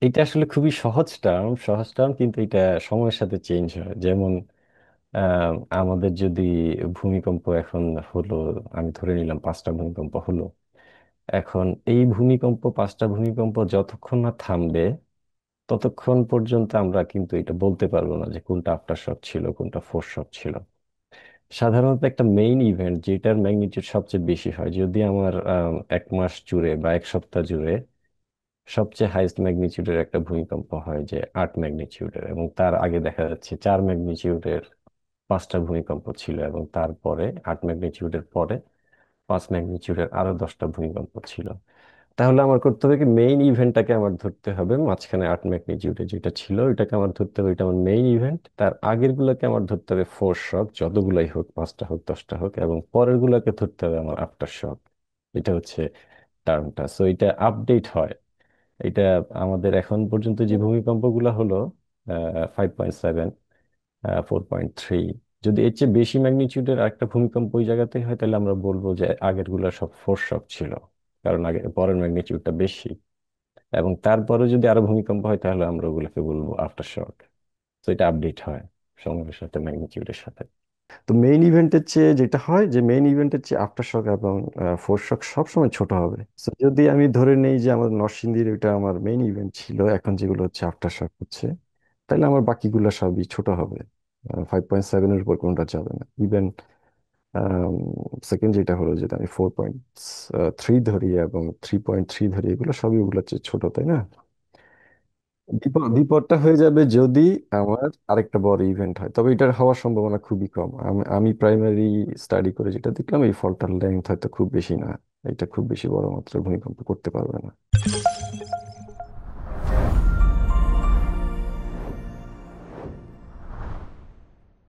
এটা আসলে খুবই সহজ টার্ম কিন্তু এটা সময়ের সাথে চেঞ্জ হয়। যেমন আমাদের যদি ভূমিকম্প এখন হলো, আমি ধরে নিলাম 5টা ভূমিকম্প হলো। এখন এই ভূমিকম্প 5টা ভূমিকম্প যতক্ষণ না থামবে ততক্ষণ পর্যন্ত আমরা কিন্তু এটা বলতে পারবো না যে কোনটা আফটার শক ছিল কোনটা ফোর্স শক ছিল। সাধারণত একটা মেইন ইভেন্ট যেটার ম্যাগনিটিউড সবচেয়ে বেশি হয়, যদি আমার 1 মাস জুড়ে বা 1 সপ্তাহ জুড়ে সবচেয়ে হাইস্ট ম্যাগনিটিউডের একটা ভূমিকম্প হয় যে 8 ম্যাগনিটিউডের, এবং তার আগে দেখা যাচ্ছে 4 ম্যাগনিটিউডের 5টা ভূমিকম্প ছিল, এবং তারপরে 8 ম্যাগনিটিউডের পরে 5 ম্যাগনিটিউডের আরো 10টা ভূমিকম্প ছিল। তাহলে আমার করতে হবে কি, মেইন ইভেন্টটাকে আমার ধরতে হবে, মাঝখানে 8 ম্যাগনিটিউডে যেটা ছিল ওইটাকে আমার ধরতে হবে, এটা আমার মেইন ইভেন্ট। তার আগের গুলাকে আমার ধরতে হবে ফোর্স শক, যতগুলাই হোক, 5টা হোক 10টা হোক, এবং পরের গুলাকে ধরতে হবে আমার আফটার শক। এটা হচ্ছে টার্মটা। সো এটা আপডেট হয়। এটা আমাদের এখন পর্যন্ত যে ভূমিকম্পগুলো হলো 5.7, 4.3, যদি এর চেয়ে বেশি ম্যাগনিটিউডের একটা ভূমিকম্প ওই জায়গাতে হয় তাহলে আমরা বলবো যে আগের গুলা সব ফোর্স শক ছিল, কারণ আগে পরের ম্যাগনিটিউডটা বেশি। এবং তারপরে যদি আরো ভূমিকম্প হয় তাহলে আমরা ওগুলোকে বলবো আফটার শক। তো এটা আপডেট হয় সময়ের সাথে, ম্যাগনিটিউডের সাথে। তো মেইন ইভেন্টের চেয়ে যেটা হয় যে মেইন ইভেন্টের চেয়ে আফটার শক এবং ফোর্স শক সবসময় ছোট হবে। So যদি আমি ধরে নেই যে আমার নরসিংদীর ওইটা আমার মেইন ইভেন্ট ছিল, এখন যেগুলো হচ্ছে আফটার শক হচ্ছে, তাহলে আমার বাকিগুলো সবই ছোট হবে। 5.7-এর উপর কোনটা যাবে না। ইভেন সেকেন্ড যেটা হলো, যেটা আমি 4.3 ধরি এবং 3.3 ধরি, এগুলো সবই ওগুলো হচ্ছে ছোট, তাই না? বিপদটা হয়ে যাবে যদি আমার আরেকটা বড় ইভেন্ট হয়, তবে এটার হওয়ার সম্ভাবনা খুবই কম। আমি প্রাইমারি স্টাডি করে যেটা দেখলাম, এই ফলটার লেন্থ হয়তো খুব বেশি না, এটা খুব বেশি বড় মাত্রার ভূমিকম্প করতে পারবে না।